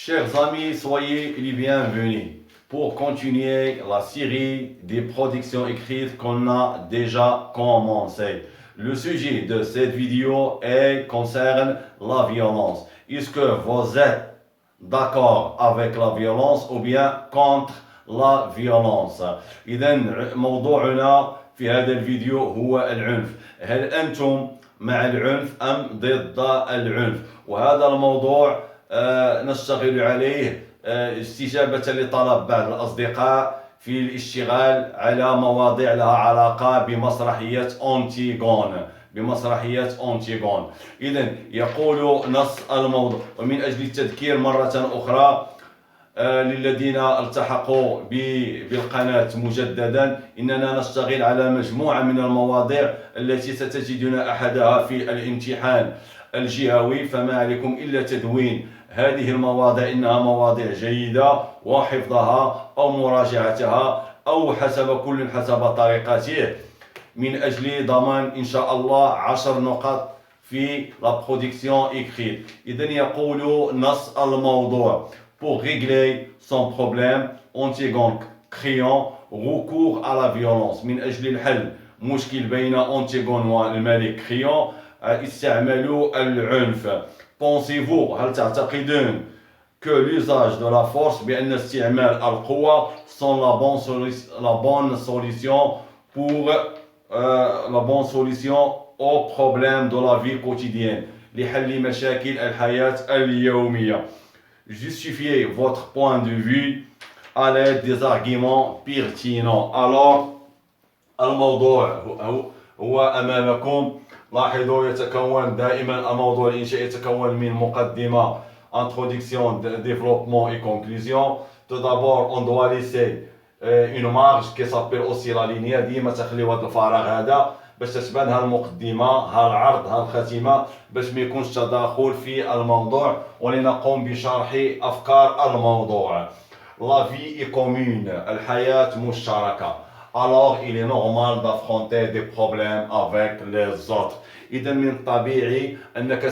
Chers amis, soyez les bienvenus pour continuer la série des productions écrites qu'on a déjà commencé. Le sujet de cette vidéo concerne la violence. Est-ce que vous êtes d'accord avec la violence ou bien contre la violence؟ إذا موضوعنا في هذا الفيديو هو العنف. هل أنتم مع العنف أم ضد العنف؟ وهذا الموضوع نشتغل عليه استجابة لطلب بعض الأصدقاء في الاشتغال على مواضيع لها علاقة بمسرحية أنتيغون. إذا يقول نص الموضوع، ومن أجل التذكير مرة أخرى للذين التحقوا بالقناة مجددا، إننا نشتغل على مجموعة من المواضيع التي ستجدون أحدها في الامتحان الجهوي، فما عليكم إلا تدوين هذه المواضيع. إنها مواضيع جيدة وحفظها أو مراجعتها أو كل حسب طريقته، من أجل ضمان إن شاء الله 10 نقاط في la production écrite. إذن يقول نص الموضوع: Pour régler son problème, Antigone créant recours à la violence. من أجل الحل مشكل بين أنتيغون والملك كريون استعملوا العنف. Pensez-vous، هل تعتقدون que l'usage de la force، بأن استعمال القوة sont la bonne solution pour la bonne solution aux problèmes de la vie quotidienne، لحل مشاكل الحياة اليومية؟ Justifiez votre point de vue à l'aide des arguments pertinents. Alors الموضوع هو أمامكم. لاحظوا يتكون دائما الموضوع الإنشائي يتكون من مقدمة introduction, développement et conclusion. Tout d'abord on doit laisser une marge qui s'appelle aussi la ligne. ديما تخليو هذا الفراغ هذا باش تتبان ها المقدمة ها العرض ها الخاتمة، باش ما يكونش تداخل في الموضوع ولنقوم بشرح أفكار الموضوع. La vie est commune، الحياة مشتركة. Alors il est normal d'affronter des problèmes avec les autres. إذا من الطبيعي أنك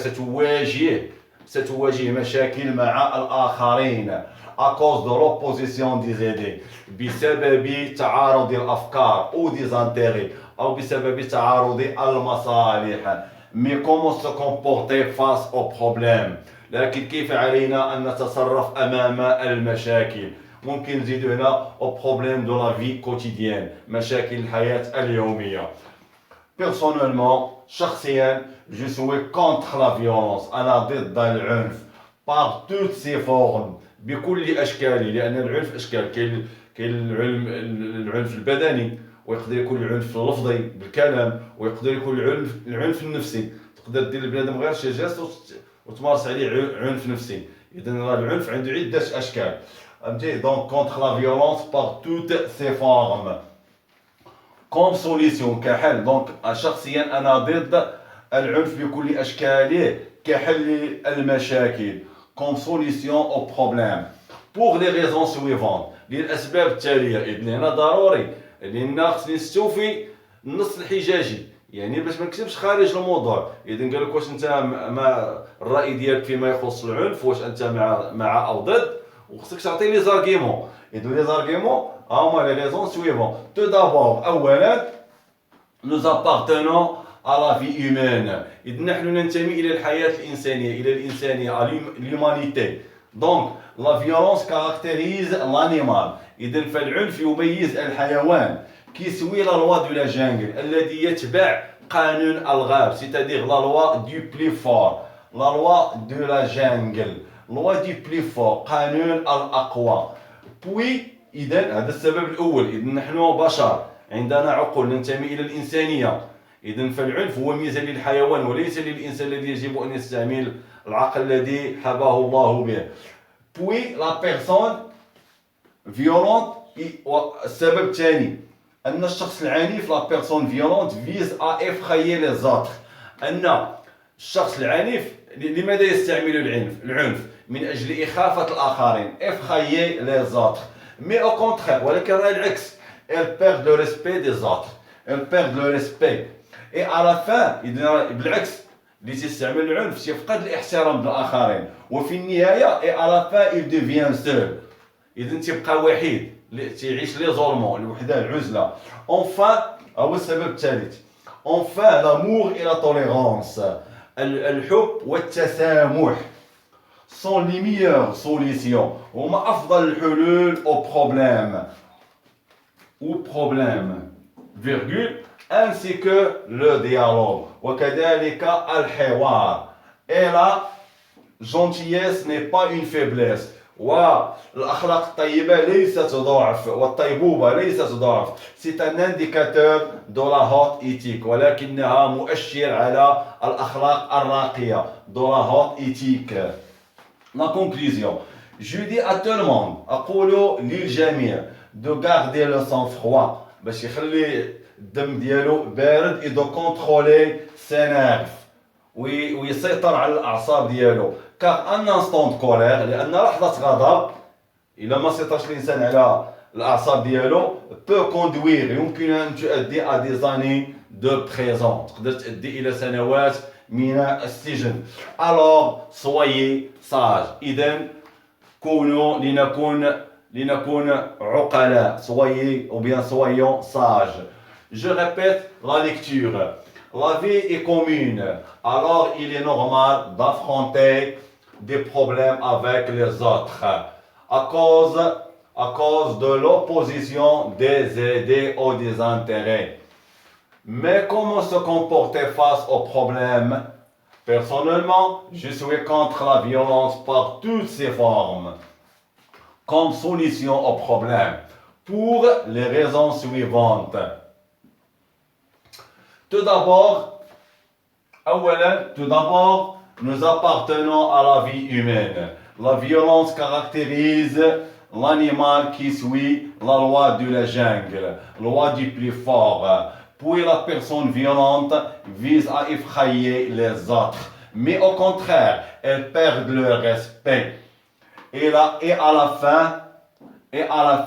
ستواجه مشاكل مع الآخرين à cause de l'opposition des idées، بسبب تعارض الأفكار أو des intérêts، أو بسبب تعارض المصالح. Mais comment se comporter face aux problèmes؟ لكن كيف علينا أن نتصرف أمام المشاكل؟ ممكن نزيد هنا au problème de la vie quotidienne، مشاكل الحياة اليومية. Personnellement، شخصيا je suis contre la violence، أنا ضد العنف par toutes ses formes، بكل أشكاله، لأن العنف أشكال. كاين العنف البدني، ويقدر يكون العنف اللفظي بالكلام، ويقدر يكون العنف النفسي. تقدر دير لبنادم غير شي جاست وتمارس عليه عنف نفسي. إذا العنف عنده عدة أشكال. Donc contre la violence par toutes ses formes. Comme solution، كحل. donc شخصيا أنا ضد العنف بكل أشكاله كحل المشاكل. Comme solution au problème pour les raisons suivantes، للأسباب التالية. إذن هنا ضروري لأن خصني نستوفي النص الحجاجي، يعني باش ما نكتبش خارج الموضوع. إذن قال لك واش أنت مع الرأي ديالك فيما يخص العنف، واش أنت مع أو ضد، وخصك تعطي لي زارغيمون. إذن لي زارغيمون هما لي ريزون سويفون. تو دابور، أولا nous appartenons à la vie humaine، إذن نحن ننتمي إلى الحياة الإنسانية، إلى الإنسانية، à l'humanité. donc la violence caractérise l'animal، إذن فالعنف يميز الحيوان. qui suit la loi de la jungle، الذي يتبع قانون الغاب، c'est-à-dire la loi du plus fort، la loi de la jungle، loi du plus fort، قانون الأقوى. puis إذن هذا السبب الأول. إذن نحن بشر عندنا عقول، ننتمي إلى الإنسانية. إذن فالعنف هو ميزة للحيوان وليس للإنسان الذي يجب أن يستعمل العقل الذي حباه الله به. puis la personne violente، السبب الثاني أن الشخص العنيف la personne violente vise à effrayer les autres، أن الشخص العنيف لماذا يستعمل العنف؟ من أجل إخافة الآخرين، effrayer les autres. mais au contraire، ولكن العكس، elles perdent le respect des autres، elles perdent le respect. et à la fin بالعكس اللي تستعمل العنف تيفقد الاحترام للآخرين، وفي النهاية اي على فا il devient seul. إذا تيبقى وحيد، تيعيش ليزولمون، الوحدة، العزلة. Enfin هو السبب الثالث. Enfin l'amour et la tolérance. الحب والتسامح sont les meilleures solutions. هما أفضل الحلول au problème. Virgule. Ainsi que le dialogue. وكذلك الحوار. Et la gentillesse n'est pas une faiblesse. والأخلاق الطيبة ليست ضعف، والطيبوبة ليست ضعف. C'est un indicateur de la haute éthique، ولكنها مؤشر على الأخلاق الراقية، de la haute éthique. La conclusion. Je dis à tout le monde، أقول للجميع، de garder le sang-froid، باش يخلي الدم ديالو بارد، et de contrôler ses nerfs، ويسيطر على الأعصاب ديالو. car un instant de colère، لأن لحظة غضب إلا ما سيطرش الإنسان على الأعصاب ديالو peut conduire، يمكن أن تؤدي à des années de prison، تقدر تؤدي إلى سنوات من السجن. alors soyez sage، إذا كونوا لنكون عقلاء، soyez ou bien soyons sages. Je répète la lecture. La vie est commune, alors il est normal d'affronter des problèmes avec les autres à cause de l'opposition des idées ou des intérêts. Mais comment se comporter face aux problèmes? Personnellement, je suis contre la violence par toutes ses formes comme solution aux problèmes pour les raisons suivantes. Tout d'abord, nous appartenons à la vie humaine. La violence caractérise l'animal qui suit la loi de la jungle, loi du plus fort. Puis la personne violente vise à effrayer les autres, mais au contraire, elle perd le respect. Et à la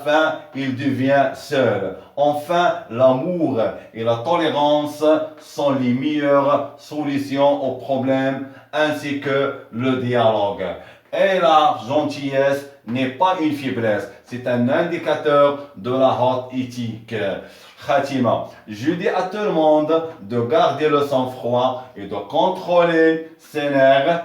fin, il devient seul. Enfin, l'amour et la tolérance sont les meilleures solutions aux problèmes, ainsi que le dialogue. Et la gentillesse n'est pas une faiblesse, c'est un indicateur de la haute éthique. Khatima, je dis à tout le monde de garder le sang-froid et de contrôler ses nerfs,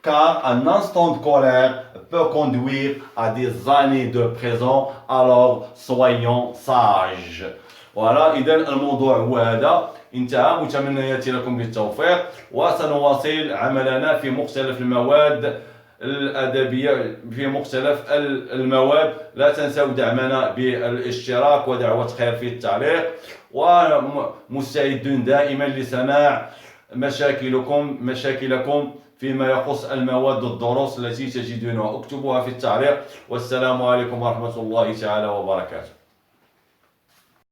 car un instant de colère peut conduire à des années de prison, alors soyons sages. Voilà، إذا الموضوع هو هذا، انتهى. متمنياتي لكم بالتوفيق، وسنواصل عملنا في مختلف المواد الأدبية، في مختلف المواد. لا تنسوا دعمنا بالاشتراك ودعوة خير في التعليق، ومستعدون دائما لسماع مشاكلكم فيما يخص المواد الدروس التي تجدونها، اكتبوها في التعليق. والسلام عليكم ورحمة الله تعالى وبركاته.